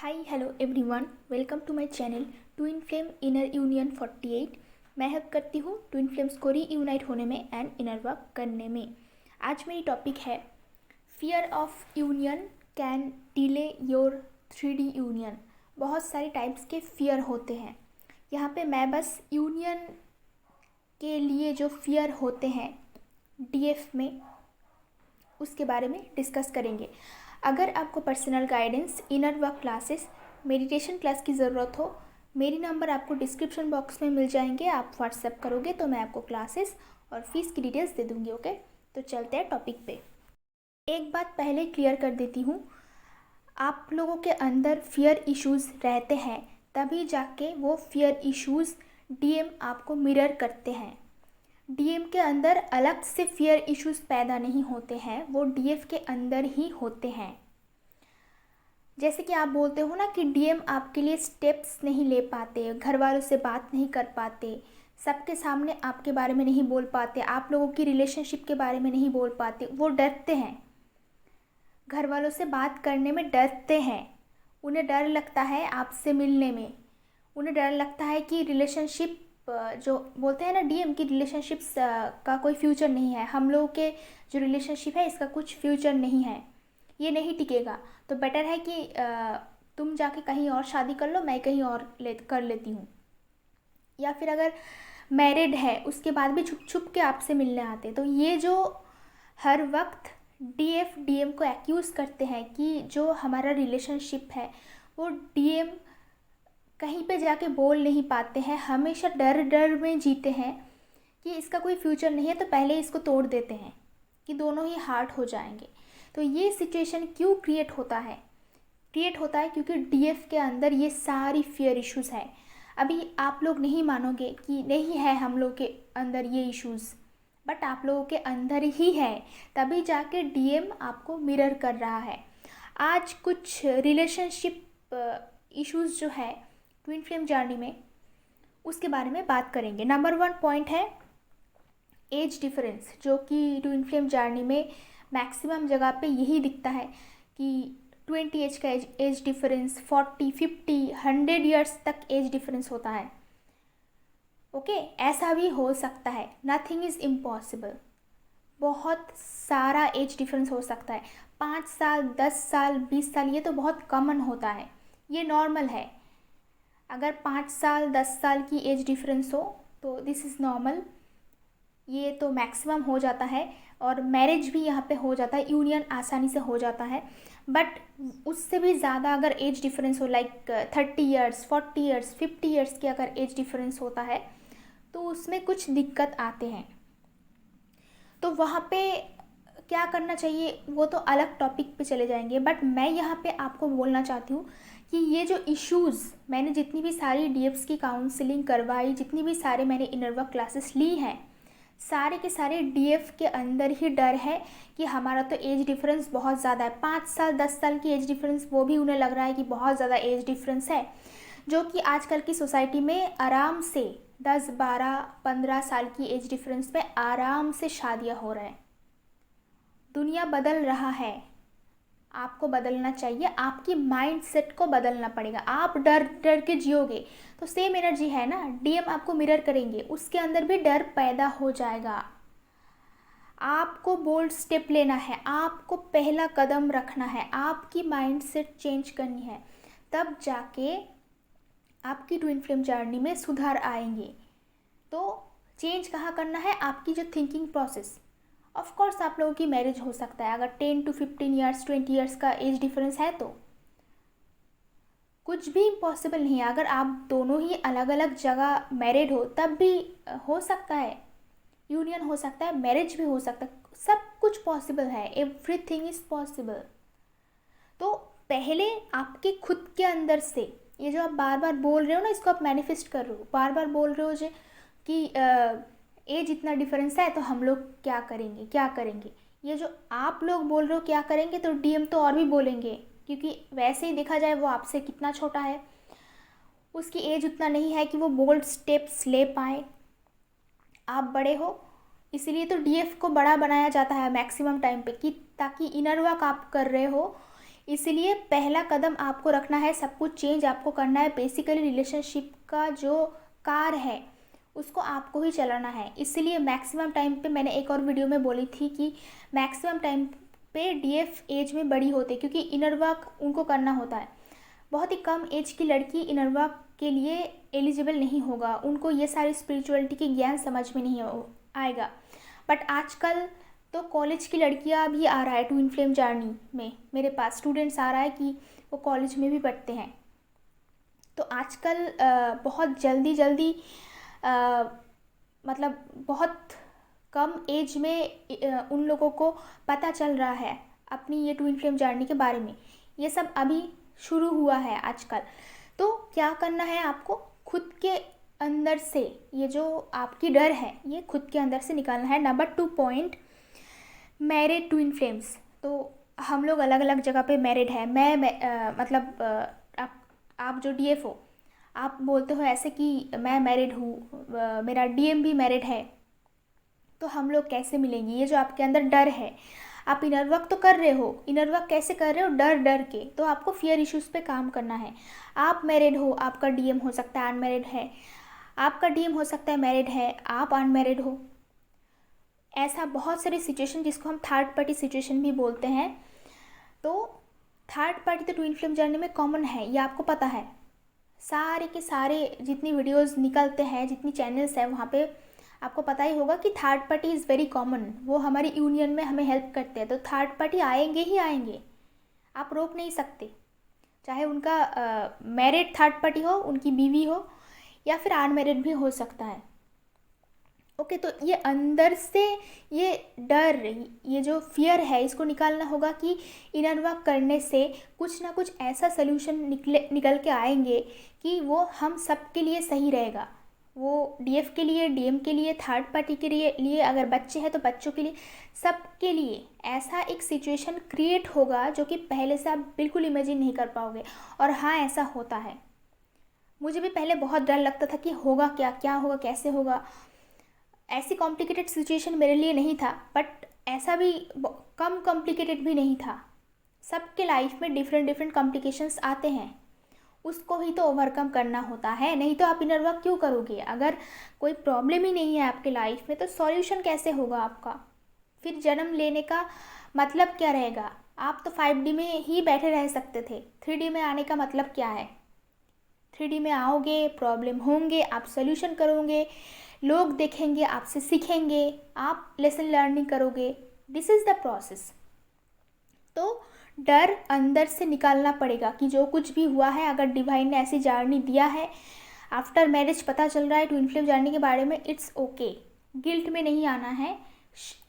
Hi hello everyone, welcome to my channel twin flame inner union 48। मैं help करती हूँ twin flames को reunite होने में एंड इनर वर्क करने में। आज मेरी टॉपिक है fear of union can delay your 3D union. बहुत सारे टाइप्स के फियर होते हैं। यहाँ पे मैं बस यूनियन के लिए जो फियर होते हैं डीएफ में उसके बारे में डिस्कस करेंगे। अगर आपको personal guidance, inner work classes, meditation class की ज़रूरत हो, मेरी नंबर आपको डिस्क्रिप्शन बॉक्स में मिल जाएंगे। आप व्हाट्सएप करोगे तो मैं आपको क्लासेस और फीस की डिटेल्स दे दूँगी। ओके, तो चलते हैं टॉपिक पे। एक बात पहले क्लियर कर देती हूँ, आप लोगों के अंदर फियर इश्यूज़ रहते हैं, तभी जाके वो फियर इश्यूज़ डीएम आपको मिरर करते हैं। डीएम के अंदर अलग से फियर इश्यूज़ पैदा नहीं होते हैं, वो डीएफ के अंदर ही होते हैं। जैसे कि आप बोलते हो ना कि डीएम आपके लिए स्टेप्स नहीं ले पाते, घर वालों से बात नहीं कर पाते, सबके सामने आपके बारे में नहीं बोल पाते, आप लोगों की रिलेशनशिप के बारे में नहीं बोल पाते, वो डरते हैं, घर वालों से बात करने में डरते हैं। उन्हें डर लगता है आपसे मिलने में, उन्हें डर लगता है कि रिलेशनशिप, जो बोलते हैं ना डीएम की रिलेशनशिप्स का कोई फ्यूचर नहीं है, हम लोगों के जो रिलेशनशिप है इसका कुछ फ्यूचर नहीं है, ये नहीं टिकेगा, तो बेटर है कि तुम जाके कहीं और शादी कर लो, मैं कहीं और कर लेती हूँ। या फिर अगर मैरिड है उसके बाद भी छुप छुप के आपसे मिलने आते, तो ये जो हर वक्त डीएफ डीएम को एक्यूज़ करते हैं कि जो हमारा रिलेशनशिप है वो डीएम कहीं पे जाके बोल नहीं पाते हैं, हमेशा डर डर में जीते हैं कि इसका कोई फ्यूचर नहीं है, तो पहले इसको तोड़ देते हैं कि दोनों ही हार्ट हो जाएंगे। तो ये सिचुएशन क्यों क्रिएट होता है? क्रिएट होता है क्योंकि डीएफ के अंदर ये सारी फियर इश्यूज़ है। अभी आप लोग नहीं मानोगे कि नहीं है हम लोग के अंदर ये इश्यूज़, बट आप लोगों के अंदर ही है, तभी जाके डीएम आपको मिरर कर रहा है। आज कुछ रिलेशनशिप इश्यूज़ जो है ट्विन फ्लेम जर्नी में, उसके बारे में बात करेंगे। नंबर 1 पॉइंट है एज डिफरेंस, जो कि ट्विन फ्लेम जर्नी में मैक्सिमम जगह पे यही दिखता है कि 20 एज का एज डिफरेंस, 40, 50, 100 ईयर्स तक एज डिफरेंस होता है। ओके, ऐसा भी हो सकता है, नथिंग इज़ इम्पॉसिबल। बहुत सारा एज डिफरेंस हो सकता है, 5 साल, 10 साल, 20 साल, ये तो बहुत कॉमन होता है, ये नॉर्मल है। अगर 5 साल 10 साल की एज डिफरेंस हो तो दिस इज़ नॉर्मल, ये तो मैक्सिमम हो जाता है, और मैरिज भी यहाँ पे हो जाता है, यूनियन आसानी से हो जाता है। बट उससे भी ज़्यादा अगर एज डिफरेंस हो, लाइक 30 ईयर्स, 40 ईयर्स, 50 ईयर्स के अगर एज डिफरेंस होता है, तो उसमें कुछ दिक्कत आते हैं। तो वहाँ पे क्या करना चाहिए वो तो अलग टॉपिक पे चले जाएंगे, बट मैं यहाँ पे आपको बोलना चाहती हूँ कि ये जो इश्यूज़, मैंने जितनी भी सारी डीएफ्स की काउंसलिंग करवाई, जितनी भी सारे मैंने इनर वर्क क्लासेस ली हैं, सारे के सारे डीएफ के अंदर ही डर है कि हमारा तो एज डिफरेंस बहुत ज़्यादा है, 5 साल 10 साल की एज डिफरेंस, वो भी उन्हें लग रहा है कि बहुत ज़्यादा एज डिफरेंस है, जो कि आजकल की सोसाइटी में आराम से 10, 12, 15 साल की एज डिफरेंस में आराम से शादियाँ हो रहे हैं। दुनिया बदल रहा है, आपको बदलना चाहिए, आपकी माइंड सेट को बदलना पड़ेगा। आप डर डर के जियोगे तो सेम एनर्जी है ना, डीएम आपको मिरर करेंगे, उसके अंदर भी डर पैदा हो जाएगा। आपको बोल्ड स्टेप लेना है, आपको पहला कदम रखना है, आपकी माइंड सेट चेंज करनी है, तब जाके आपकी ट्विन फ्लेम जर्नी में सुधार आएंगे। तो चेंज कहाँ करना है? आपकी जो थिंकिंग प्रोसेस। ऑफ कोर्स आप लोगों की मैरिज हो सकता है, अगर 10 to 15 ईयर्स, 20 ईयर्स का एज डिफरेंस है तो कुछ भी इम्पॉसिबल नहीं है। अगर आप दोनों ही अलग अलग जगह मैरिड हो तब भी हो सकता है, यूनियन हो सकता है, मैरिज भी हो सकता है, सब कुछ पॉसिबल है, एवरीथिंग इज़ पॉसिबल। तो पहले आपके खुद के अंदर से, ये जो आप बार बार बोल रहे हो ना, इसको आप मैनिफेस्ट कर रहे हो, बार बार बोल रहे हो जो कि एज इतना डिफरेंस है तो हम लोग क्या करेंगे क्या करेंगे, ये जो आप लोग बोल रहे हो क्या करेंगे, तो डीएम तो और भी बोलेंगे, क्योंकि वैसे ही देखा जाए वो आपसे कितना छोटा है, उसकी एज उतना नहीं है कि वो बोल्ड स्टेप्स ले पाए, आप बड़े हो, इसीलिए तो डीएफ को बड़ा बनाया जाता है मैक्सिमम टाइम पे, कि ताकि इनर वर्क आप कर रहे हो, इसलिए पहला कदम आपको रखना है, सब कुछ चेंज आपको करना है। बेसिकली रिलेशनशिप का जो कार है उसको आपको ही चलाना है। इसलिए मैक्सिमम टाइम पे मैंने एक और वीडियो में बोली थी कि मैक्सिमम टाइम पे डीएफ एज में बड़ी होती है, क्योंकि इनर वर्क उनको करना होता है। बहुत ही कम एज की लड़की इनर वर्क के लिए एलिजिबल नहीं होगा, उनको ये सारी स्पिरिचुअलिटी की ज्ञान समझ में नहीं आएगा। बट आजकल तो कॉलेज की लड़कियां भी आ रहा है ट्विन फ्लेम जर्नी में, मेरे पास स्टूडेंट्स आ रहा है कि वो कॉलेज में भी पढ़ते हैं। तो आजकल बहुत जल्दी मतलब बहुत कम एज में उन लोगों को पता चल रहा है अपनी ये ट्विन फ्लेम जर्नी के बारे में। ये सब अभी शुरू हुआ है आजकल। तो क्या करना है आपको, खुद के अंदर से ये जो आपकी डर है ये खुद के अंदर से निकालना है। Number 2 point, married twin flames. तो हम लोग अलग अलग जगह पे मैरिड है। मतलब आप जो डीएफ हो, आप बोलते हो ऐसे कि मैं मैरिड हूँ, मेरा डीएम भी मैरिड है, तो हम लोग कैसे मिलेंगे। ये जो आपके अंदर डर है, आप इनर वर्क तो कर रहे हो, इनर वर्क कैसे कर रहे हो, डर डर के। तो आपको फियर इश्यूज़ पे काम करना है। आप मैरिड हो, आपका डीएम हो सकता है अनमैरिड है, आपका डीएम हो सकता है मैरिड है, आप अनमैरिड हो। ऐसा बहुत सारी सिचुएशन जिसको हम थर्ड पार्टी सिचुएशन भी बोलते हैं। तो थर्ड पार्टी तो ट्विन फ्लेम जर्नी में कॉमन है, ये आपको पता है। सारे के सारे जितनी वीडियोस निकलते हैं, जितनी चैनल्स हैं, वहाँ पे आपको पता ही होगा कि third party is very common. वो हमारी यूनियन में हमें हेल्प करते हैं। तो थर्ड पार्टी आएंगे ही आएंगे, आप रोक नहीं सकते। चाहे उनका मैरिड थर्ड पार्टी हो, उनकी बीवी हो, या फिर अनमैरिड भी हो सकता है। ओके, तो ये अंदर से ये डर, ये जो फियर है, इसको निकालना होगा कि इनर वर्क करने से कुछ ना कुछ ऐसा सोल्यूशन निकल के आएंगे कि वो हम सब के लिए सही रहेगा। वो डीएफ के लिए, डीएम के लिए, थर्ड पार्टी के लिए अगर बच्चे हैं तो बच्चों के लिए, सबके लिए ऐसा एक सिचुएशन क्रिएट होगा जो कि पहले से आप बिल्कुल इमेजिन नहीं कर पाओगे। और हाँ, ऐसा होता है। मुझे भी पहले बहुत डर लगता था कि होगा क्या, क्या होगा, कैसे होगा। ऐसी कॉम्प्लिकेटेड सिचुएशन मेरे लिए नहीं था, बट ऐसा भी कम कॉम्प्लिकेटेड भी नहीं था। सबके लाइफ में डिफरेंट डिफरेंट कॉम्प्लिकेशंस आते हैं, उसको ही तो ओवरकम करना होता है। नहीं तो आप इनर वर्क क्यों करोगे। अगर कोई प्रॉब्लम ही नहीं है आपके लाइफ में तो सॉल्यूशन कैसे होगा आपका। फिर जन्म लेने का मतलब क्या रहेगा। आप तो 5D में ही बैठे रह सकते थे, 3D में आने का मतलब क्या है। 3D में आओगे, प्रॉब्लम होंगे, आप सोल्यूशन करोगे, लोग देखेंगे, आपसे सीखेंगे, आप लेसन लर्निंग करोगे। This is the process. तो डर अंदर से निकालना पड़ेगा कि जो कुछ भी हुआ है, अगर डिवाइन ने ऐसी जर्नी दिया है, आफ्टर मैरिज पता चल रहा है ट्विन फ्लेम जर्नी के बारे में, इट्स ओके। गिल्ट में नहीं आना है,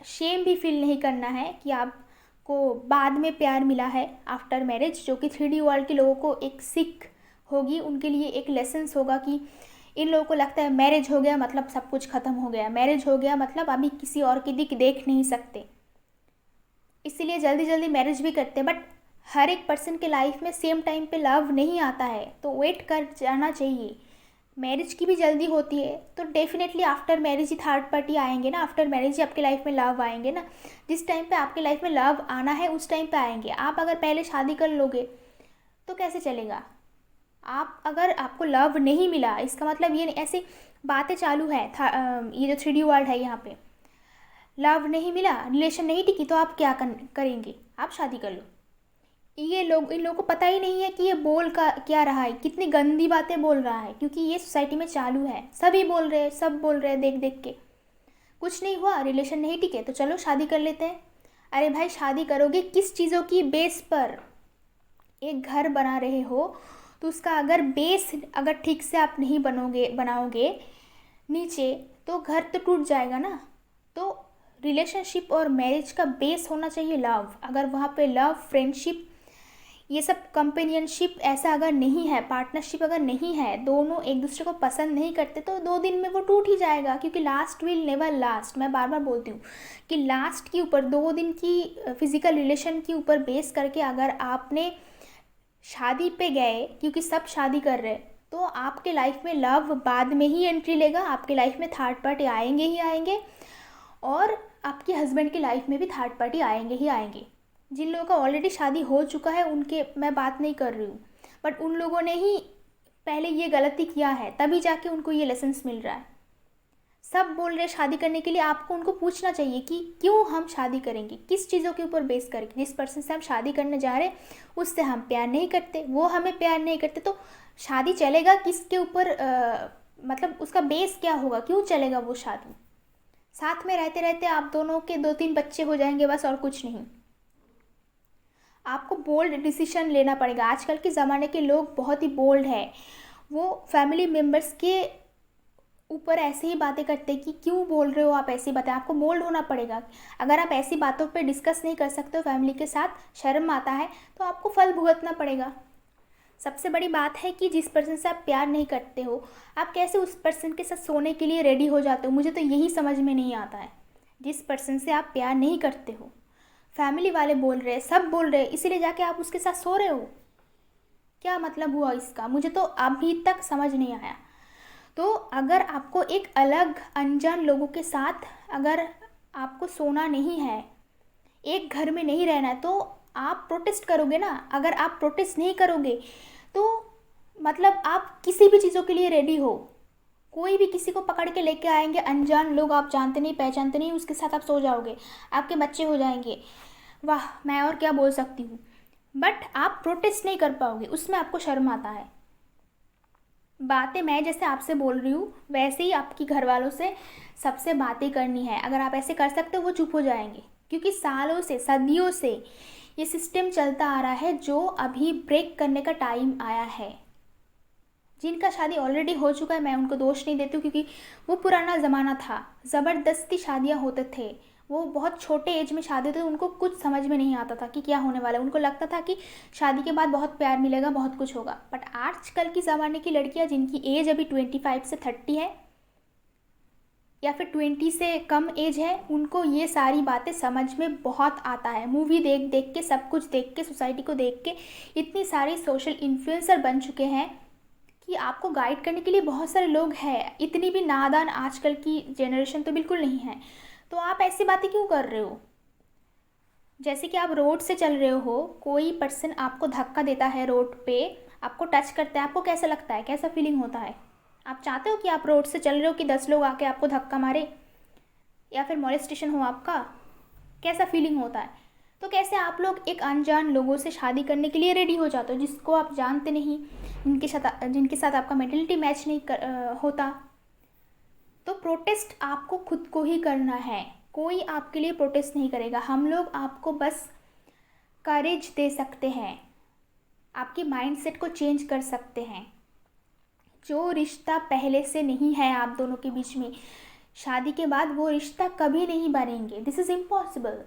शेम भी फील नहीं करना है कि आपको बाद में प्यार मिला है आफ्टर मैरिज, जो कि 3D वर्ल्ड के लोगों को एक सीख होगी, उनके लिए एक लेसन्स होगा कि इन लोगों को लगता है मैरिज हो गया मतलब सब कुछ ख़त्म हो गया, मैरिज हो गया मतलब अभी किसी और की दिख देख नहीं सकते, इसीलिए जल्दी जल्दी मैरिज भी करते हैं। बट हर एक पर्सन के लाइफ में सेम टाइम पे लव नहीं आता है, तो वेट कर जाना चाहिए। मैरिज की भी जल्दी होती है तो डेफिनेटली आफ्टर मैरिज ही थर्ड पार्टी आएंगे ना, आफ्टर मैरिज ही आपके लाइफ में लव आएंगे ना। जिस टाइम पे आपके लाइफ में लव आना है उस टाइम पे आएंगे। आप अगर पहले शादी कर लोगे तो कैसे चलेगा। आप अगर आपको लव नहीं मिला, इसका मतलब ये ऐसी बातें चालू है ये जो 3D वर्ल्ड है, यहाँ पे लव नहीं मिला, रिलेशन नहीं टिकी, तो आप क्या करेंगे, आप शादी कर लो। ये लोग, इन लोगों को पता ही नहीं है कि ये बोल का क्या रहा है, कितनी गंदी बातें बोल रहा है, क्योंकि ये सोसाइटी में चालू है, सभी बोल रहे हैं, सब बोल रहे हैं देख देख के। कुछ नहीं हुआ, रिलेशन नहीं टिके, तो चलो शादी कर लेते हैं। अरे भाई, शादी करोगे किस चीज़ों की बेस पर। एक घर बना रहे हो तो उसका अगर बेस अगर ठीक से आप नहीं बनाओगे नीचे, तो घर तो टूट जाएगा ना। तो रिलेशनशिप और मैरिज का बेस होना चाहिए लव। अगर वहाँ पे लव, फ्रेंडशिप, ये सब कंपेनियनशिप ऐसा अगर नहीं है, पार्टनरशिप अगर नहीं है, दोनों एक दूसरे को पसंद नहीं करते, तो 2 दिन में वो टूट ही जाएगा, क्योंकि लास्ट विल नेवर लास्ट। मैं बार बार बोलती हूँ कि लास्ट के ऊपर 2 दिन की फिजिकल रिलेशन के ऊपर बेस करके अगर आपने शादी पे गए, क्योंकि सब शादी कर रहे हैं, तो आपके लाइफ में लव बाद में ही एंट्री लेगा। आपके लाइफ में थर्ड पार्टी आएंगे ही आएंगे, और आपके हस्बैंड की लाइफ में भी थर्ड पार्टी आएंगे ही आएंगे। जिन लोगों का ऑलरेडी शादी हो चुका है उनके मैं बात नहीं कर रही हूँ, बट उन लोगों ने ही पहले ये गलती किया है, तभी जाके उनको ये लेसन्स मिल रहा है। सब बोल रहे शादी करने के लिए, आपको उनको पूछना चाहिए कि क्यों हम शादी करेंगे, किस चीज़ों के ऊपर बेस करके। जिस पर्सन से हम शादी करने जा रहे हैं उससे हम प्यार नहीं करते, वो हमें प्यार नहीं करते, तो शादी चलेगा किसके ऊपर? मतलब उसका बेस क्या होगा, क्यों चलेगा वो शादी? साथ में रहते रहते आप दोनों के 2-3 बच्चे हो जाएंगे बस, और कुछ नहीं। आपको बोल्ड डिसीजन लेना पड़ेगा। आजकल के ज़माने के लोग बहुत ही बोल्ड है, वो फैमिली मेम्बर्स के ऊपर ऐसे ही बातें करते हैं कि क्यों बोल रहे हो आप ऐसी बातें। आपको बोल्ड होना पड़ेगा। अगर आप ऐसी बातों पे डिस्कस नहीं कर सकते हो फैमिली के साथ, शर्म आता है, तो आपको फल भुगतना पड़ेगा। सबसे बड़ी बात है कि जिस पर्सन से आप प्यार नहीं करते हो, आप कैसे उस पर्सन के साथ सोने के लिए रेडी हो जाते हो? मुझे तो यही समझ में नहीं आता है। जिस पर्सन से आप प्यार नहीं करते हो, फैमिली वाले बोल रहे हैं, सब बोल रहे हैं, इसीलिए जाके आप उसके साथ सो रहे हो, क्या मतलब हुआ इसका? मुझे तो अभी तक समझ नहीं आया। तो अगर आपको एक अलग अनजान लोगों के साथ अगर आपको सोना नहीं है, एक घर में नहीं रहना है, तो आप प्रोटेस्ट करोगे ना। अगर आप प्रोटेस्ट नहीं करोगे तो मतलब आप किसी भी चीज़ों के लिए रेडी हो। कोई भी किसी को पकड़ के लेके आएंगे, अनजान लोग, आप जानते नहीं पहचानते नहीं, उसके साथ आप सो जाओगे, आपके बच्चे हो जाएंगे। वाह, मैं और क्या बोल सकती हूँ। बट आप प्रोटेस्ट नहीं कर पाओगे, उसमें आपको शर्म आता है। बातें मैं जैसे आपसे बोल रही हूँ वैसे ही आपकी घर वालों से सबसे बातें करनी है। अगर आप ऐसे कर सकते हो वो चुप हो जाएंगे, क्योंकि सालों से, सदियों से ये सिस्टम चलता आ रहा है, जो अभी ब्रेक करने का टाइम आया है। जिनका शादी ऑलरेडी हो चुका है मैं उनको दोष नहीं देती हूँ, क्योंकि वो पुराना ज़माना था, ज़बरदस्ती शादियाँ होते थे। वो बहुत छोटे एज में शादी होते थे, उनको कुछ समझ में नहीं आता था कि क्या होने वाला है। उनको लगता था कि शादी के बाद बहुत प्यार मिलेगा, बहुत कुछ होगा। बट आजकल की ज़माने की लड़कियाँ जिनकी एज अभी 25 से 30 है, या फिर 20 से कम एज है, उनको ये सारी बातें समझ में बहुत आता है। मूवी देख देख के, सब कुछ देख के, सोसाइटी को देख के इतनी सारी सोशल इन्फ्लुएंसर बन चुके हैं कि आपको गाइड करने के लिए बहुत सारे लोग हैं। इतनी भी नादान आजकल की जनरेशन तो बिल्कुल नहीं है। तो आप ऐसी बातें क्यों कर रहे हो? जैसे कि आप रोड से चल रहे हो, कोई पर्सन आपको धक्का देता है रोड पे, आपको टच करता है, आपको कैसा लगता है, कैसा फीलिंग होता है? आप चाहते हो कि आप रोड से चल रहे हो कि 10 लोग आके आपको धक्का मारे या फिर मॉलेस्टेशन हो आपका? कैसा फीलिंग होता है? तो कैसे आप लोग एक अनजान लोगों से शादी करने के लिए रेडी हो जाते हो, जिसको आप जानते नहीं, जिनके साथ आपका मेंटलिटी मैच नहीं होता? तो प्रोटेस्ट आपको खुद को ही करना है, कोई आपके लिए प्रोटेस्ट नहीं करेगा। हम लोग आपको बस करेज दे सकते हैं, आपके माइंडसेट को चेंज कर सकते हैं। जो रिश्ता पहले से नहीं है आप दोनों के बीच में, शादी के बाद वो रिश्ता कभी नहीं बनेंगे। दिस इज़ इम्पॉसिबल,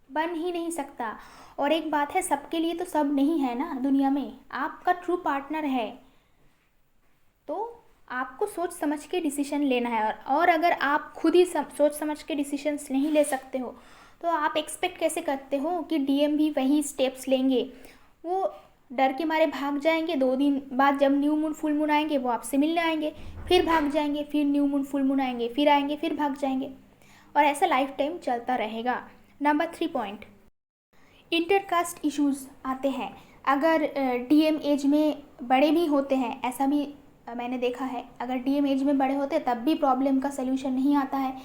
बन ही नहीं सकता। और एक बात है, सबके लिए तो सब नहीं है ना दुनिया में। आपका ट्रू पार्टनर है तो आपको सोच समझ के डिसीजन लेना है। और अगर आप खुद ही सोच समझ के डिसीजंस नहीं ले सकते हो, तो आप एक्सपेक्ट कैसे करते हो कि डीएम भी वही स्टेप्स लेंगे? वो डर के मारे भाग जाएंगे, 2 दिन बाद जब न्यू मून फुल मून आएंगे वो आपसे मिलने आएंगे, फिर भाग जाएंगे, फिर न्यू मून फुल मून आएंगे, फिर आएंगे, फिर भाग जाएंगे, और ऐसा लाइफ टाइम चलता रहेगा। नंबर 3 पॉइंट, इंटरकास्ट इश्यूज़ आते हैं। अगर डीएम एज में बड़े भी होते हैं, ऐसा भी मैंने देखा है, अगर डीएम एज में बड़े होते हैं तब भी प्रॉब्लम का सल्यूशन नहीं आता है,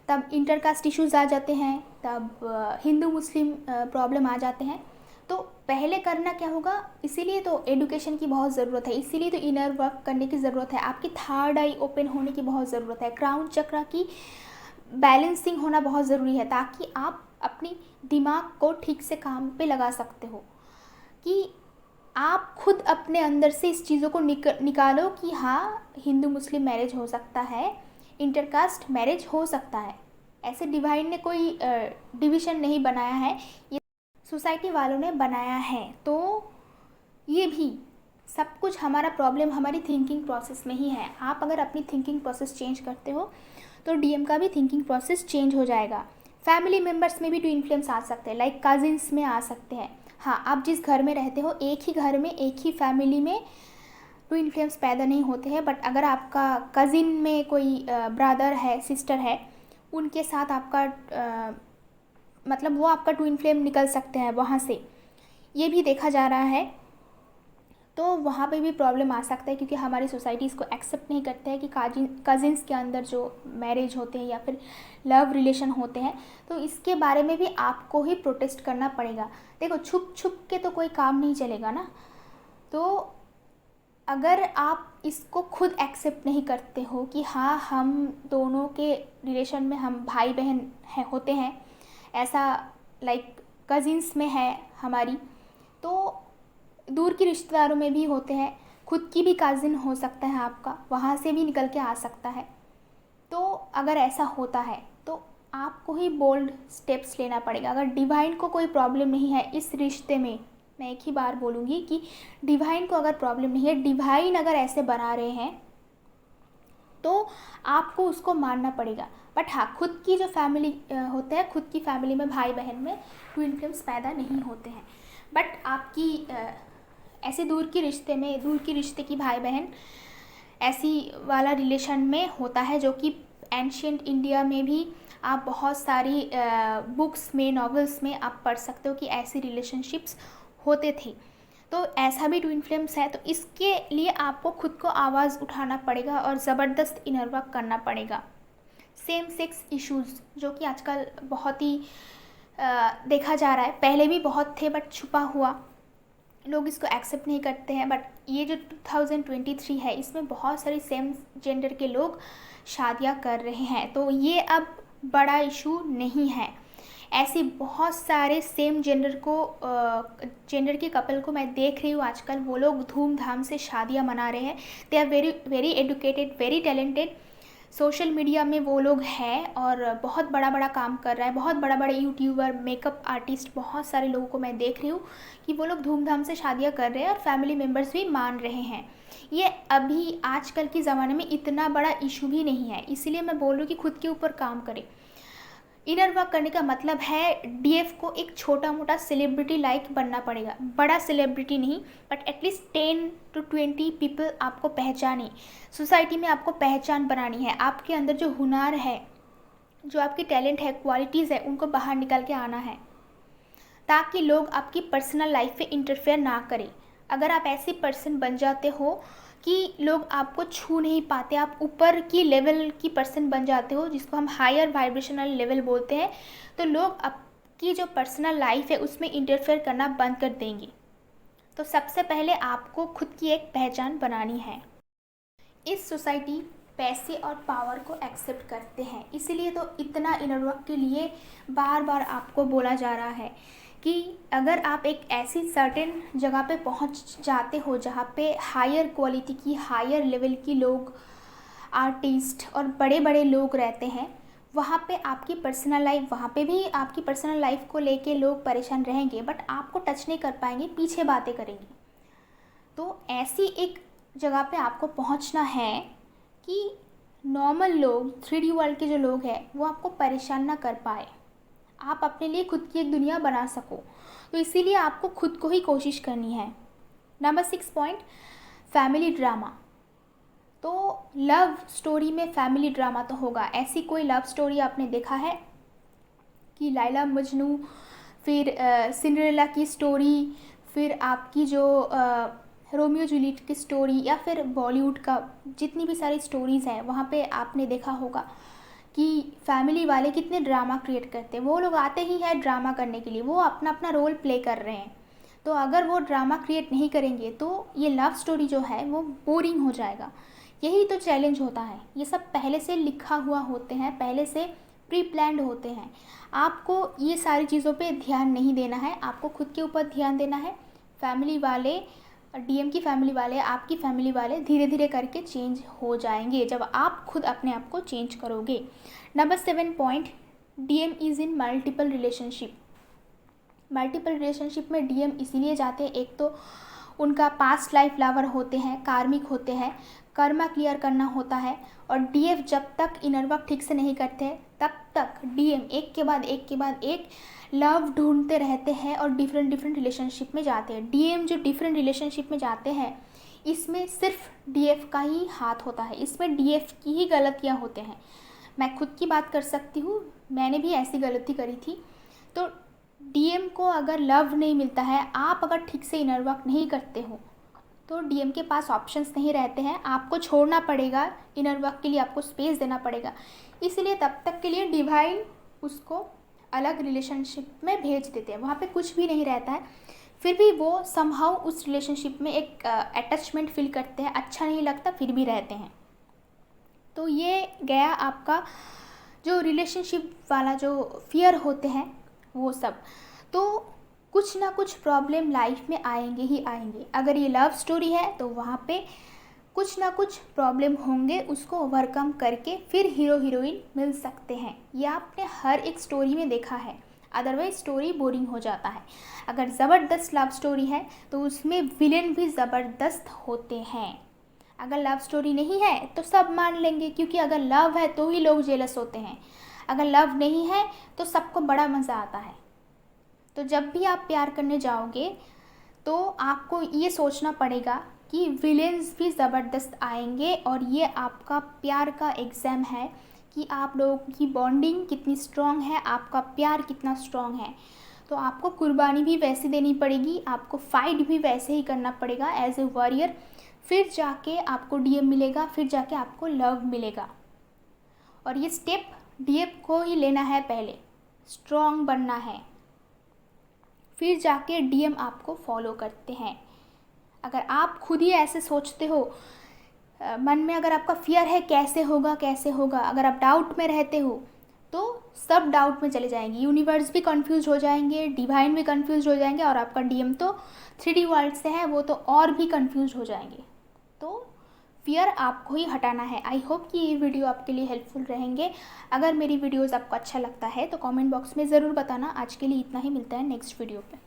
तब इंटरकास्ट इश्यूज़ आ जाते हैं, तब हिंदू मुस्लिम प्रॉब्लम आ जाते हैं। तो पहले करना क्या होगा? इसीलिए तो एडुकेशन की बहुत ज़रूरत है, इसीलिए तो इनर वर्क करने की ज़रूरत है, आपकी थर्ड आई ओपन होने की बहुत ज़रूरत है, क्राउन चक्र की बैलेंसिंग होना बहुत ज़रूरी है, ताकि आप अपनी दिमाग को ठीक से काम पे लगा सकते हो, कि आप खुद अपने अंदर से इस चीज़ों को निकालो कि हाँ, हिंदू मुस्लिम मैरिज हो सकता है, इंटरकास्ट मैरिज हो सकता है। ऐसे डिवाइन ने कोई डिवीज़न नहीं बनाया है, ये सोसाइटी वालों ने बनाया है। तो ये भी सब कुछ हमारा प्रॉब्लम हमारी थिंकिंग प्रोसेस में ही है। आप अगर अपनी थिंकिंग प्रोसेस चेंज करते हो तो डीएम का भी थिंकिंग प्रोसेस चेंज हो जाएगा। फैमिली मेम्बर्स में भी टू इन्फ्लुएंस आ सकते हैं, लाइक कजिन्स में आ सकते हैं। हाँ, आप जिस घर में रहते हो, एक ही घर में, एक ही फैमिली में टू इन्फ्लुएंस पैदा नहीं होते हैं, बट अगर आपका कज़िन में कोई ब्रदर है, सिस्टर है, उनके साथ आपका मतलब वो आपका ट्विन फ्लेम निकल सकते हैं वहाँ से, ये भी देखा जा रहा है। तो वहाँ पे भी प्रॉब्लम आ सकता है, क्योंकि हमारी सोसाइटी इसको एक्सेप्ट नहीं करते हैं कि कजिन्स के अंदर जो मैरिज होते हैं या फिर लव रिलेशन होते हैं, तो इसके बारे में भी आपको ही प्रोटेस्ट करना पड़ेगा। देखो, छुप छुप के तो कोई काम नहीं चलेगा ना। तो अगर आप इसको खुद एक्सेप्ट नहीं करते हो कि हाँ, हम दोनों के रिलेशन में हम भाई बहन होते हैं, ऐसा लाइक कजिन्स में है हमारी, तो दूर के रिश्तेदारों में भी होते हैं, खुद की भी कज़िन हो सकता है आपका, वहाँ से भी निकल के आ सकता है। तो अगर ऐसा होता है तो आपको ही बोल्ड स्टेप्स लेना पड़ेगा। अगर डिवाइन को कोई प्रॉब्लम नहीं है इस रिश्ते में, मैं एक ही बार बोलूँगी कि डिवाइन को अगर प्रॉब्लम नहीं है, डिवाइन अगर ऐसे बना रहे हैं तो आपको उसको मानना पड़ेगा। बट हाँ, खुद की जो फैमिली होते हैं, खुद की फैमिली में भाई बहन में ट्विन फ्लेम्स पैदा नहीं होते हैं। बट आपकी ऐसे दूर के रिश्ते में, दूर के रिश्ते की भाई बहन ऐसी वाला रिलेशन में होता है, जो कि एंशियंट इंडिया में भी आप बहुत सारी बुक्स में, नॉवेल्स में आप पढ़ सकते हो कि ऐसी रिलेशनशिप्स होते थे। तो ऐसा भी ट्विन फ्लेम्स है। तो इसके लिए आपको खुद को आवाज़ उठाना पड़ेगा और ज़बरदस्त इनर वर्क करना पड़ेगा। सेम सेक्स इश्यूज़ जो कि आजकल बहुत ही देखा जा रहा है, पहले भी बहुत थे बट छुपा हुआ, लोग इसको एक्सेप्ट नहीं करते हैं। बट ये जो 2023 है, इसमें बहुत सारी सेम जेंडर के लोग शादियां कर रहे हैं, तो ये अब बड़ा इशू नहीं है। ऐसे बहुत सारे सेम जेंडर के कपल को मैं देख रही हूँ आजकल, वो लोग धूमधाम से शादियां मना रहे हैं। They are very very educated, very talented. Social media में वो लोग हैं और बहुत बड़ा बड़ा काम कर रहा है। बहुत बड़ा बड़ा यूट्यूबर, मेकअप आर्टिस्ट, बहुत सारे लोगों को मैं देख रही हूँ कि वो लोग धूमधाम से शादियां कर रहे हैं और फैमिली मेम्बर्स भी मान रहे हैं। ये अभी आजकल के ज़माने में इतना बड़ा इशू भी नहीं है। इसीलिए मैं बोल रही हूँ कि खुद के ऊपर काम करें। इनर वर्क करने का मतलब है डीएफ को एक छोटा मोटा सेलिब्रिटी लाइक बनना पड़ेगा। बड़ा सेलिब्रिटी नहीं, बट एटलीस्ट 10 to 20 पीपल आपको पहचाने। सोसाइटी में आपको पहचान बनानी है। आपके अंदर जो हुनर है, जो आपकी टैलेंट है, क्वालिटीज़ है, उनको बाहर निकल के आना है, ताकि लोग आपकी पर्सनल लाइफ में इंटरफेयर ना करें। अगर आप ऐसी पर्सन बन जाते हो कि लोग आपको छू नहीं पाते, आप ऊपर की लेवल की पर्सन बन जाते हो, जिसको हम हायर वाइब्रेशनल लेवल बोलते हैं, तो लोग आपकी जो पर्सनल लाइफ है उसमें इंटरफेयर करना बंद कर देंगे। तो सबसे पहले आपको खुद की एक पहचान बनानी है। इस सोसाइटी पैसे और पावर को एक्सेप्ट करते हैं, इसीलिए तो इतना इनर वर्क के लिए बार बार आपको बोला जा रहा है कि अगर आप एक ऐसी सर्टेन जगह पे पहुंच जाते हो जहाँ पे हायर क्वालिटी की, हायर लेवल की लोग, आर्टिस्ट और बड़े बड़े लोग रहते हैं, वहाँ पे आपकी पर्सनल लाइफ, वहाँ पे भी आपकी पर्सनल लाइफ को लेके लोग परेशान रहेंगे, बट आपको टच नहीं कर पाएंगे, पीछे बातें करेंगे। तो ऐसी एक जगह पे आपको पहुँचना है कि नॉर्मल लोग, 3D वर्ल्ड के जो लोग हैं, वो आपको परेशान ना कर पाए, आप अपने लिए खुद की एक दुनिया बना सको। तो इसीलिए आपको खुद को ही कोशिश करनी है। Number 6 point, family drama. तो लव स्टोरी में फैमिली ड्रामा तो होगा। ऐसी कोई लव स्टोरी आपने देखा है कि लैला मजनू, फिर सिंड्रेला की स्टोरी, फिर आपकी जो रोमियो जूलियट की स्टोरी, या फिर बॉलीवुड का जितनी भी सारी स्टोरीज़ हैं, वहाँ पे आपने देखा होगा कि फैमिली वाले कितने ड्रामा क्रिएट करते हैं। वो लोग आते ही है ड्रामा करने के लिए, वो अपना अपना रोल प्ले कर रहे हैं। तो अगर वो ड्रामा क्रिएट नहीं करेंगे तो ये लव स्टोरी जो है वो बोरिंग हो जाएगा। यही तो चैलेंज होता है। ये सब पहले से लिखा हुआ होते हैं, पहले से प्री प्लान्ड होते हैं। आपको ये सारी चीज़ों पे ध्यान नहीं देना है, आपको खुद के ऊपर ध्यान देना है। फैमिली वाले, डीएम की फैमिली वाले, आपकी फैमिली वाले धीरे धीरे करके चेंज हो जाएंगे जब आप खुद अपने आप को चेंज करोगे। Number 7 point, DM is in multiple relationship. Multiple relationship में डीएम इसीलिए जाते हैं, एक तो उनका पास्ट लाइफ लवर होते हैं, कार्मिक होते हैं, कर्मा क्लियर करना होता है। और डीएफ जब तक इनर वर्क ठीक से नहीं करते तब तक डीएम एक के बाद एक के बाद एक लव ढूंढते रहते हैं और डिफरेंट डिफरेंट रिलेशनशिप में जाते हैं। डीएम जो डिफरेंट रिलेशनशिप में जाते हैं, इसमें सिर्फ डीएफ का ही हाथ होता है, इसमें डीएफ की ही गलतियाँ होते हैं। मैं खुद की बात कर सकती हूँ, मैंने भी ऐसी गलती करी थी। तो डीएम को अगर लव नहीं मिलता है, आप अगर ठीक से इनर वर्क नहीं करते हो, तो डीएम के पास ऑप्शंस नहीं रहते हैं, आपको छोड़ना पड़ेगा, इनर वर्क के लिए आपको स्पेस देना पड़ेगा। इसलिए तब तक के लिए डिवाइन उसको अलग रिलेशनशिप में भेज देते हैं, वहाँ पे कुछ भी नहीं रहता है, फिर भी वो समहाउ उस रिलेशनशिप में एक अटैचमेंट फील करते हैं, अच्छा नहीं लगता फिर भी रहते हैं। तो ये गया आपका जो रिलेशनशिप वाला जो फियर होते हैं वो सब। तो कुछ ना कुछ प्रॉब्लम लाइफ में आएंगे ही आएंगे। अगर ये लव स्टोरी है तो वहाँ पे कुछ ना कुछ प्रॉब्लम होंगे, उसको ओवरकम करके फिर हीरो हीरोइन मिल सकते हैं। ये आपने हर एक स्टोरी में देखा है, अदरवाइज स्टोरी बोरिंग हो जाता है। अगर ज़बरदस्त लव स्टोरी है तो उसमें विलेन भी ज़बरदस्त होते हैं। अगर लव स्टोरी नहीं है तो सब मान लेंगे, क्योंकि अगर लव है तो ही लोग जेलस होते हैं, अगर लव नहीं है तो सबको बड़ा मज़ा आता है। तो जब भी आप प्यार करने जाओगे तो आपको ये सोचना पड़ेगा कि विलेन्स भी ज़बरदस्त आएंगे, और ये आपका प्यार का एग्ज़ाम है कि आप लोगों की बॉन्डिंग कितनी स्ट्रॉन्ग है, आपका प्यार कितना स्ट्रॉन्ग है। तो आपको कुर्बानी भी वैसे देनी पड़ेगी, आपको फ़ाइट भी वैसे ही करना पड़ेगा एज ए वॉरियर, फिर जाके आपको डीएम मिलेगा, फिर जाके आपको लव मिलेगा। और ये स्टेप डीएम को ही लेना है, पहले स्ट्रॉन्ग बनना है, फिर जाके डीएम आपको फॉलो करते हैं। अगर आप खुद ही ऐसे सोचते हो मन में, अगर आपका फियर है कैसे होगा कैसे होगा, अगर आप डाउट में रहते हो तो सब डाउट में चले जाएंगे, यूनिवर्स भी कंफ्यूज हो जाएंगे, डिवाइन भी कंफ्यूज हो जाएंगे, और आपका डीएम तो 3D वर्ल्ड से है, वो तो और भी कंफ्यूज हो जाएंगे। तो फियर आपको ही हटाना है। आई होप कि ये वीडियो आपके लिए हेल्पफुल रहेंगे। अगर मेरी वीडियोज़ आपको अच्छा लगता है तो कमेंट बॉक्स में ज़रूर बताना। आज के लिए इतना ही, मिलता है नेक्स्ट वीडियो पे।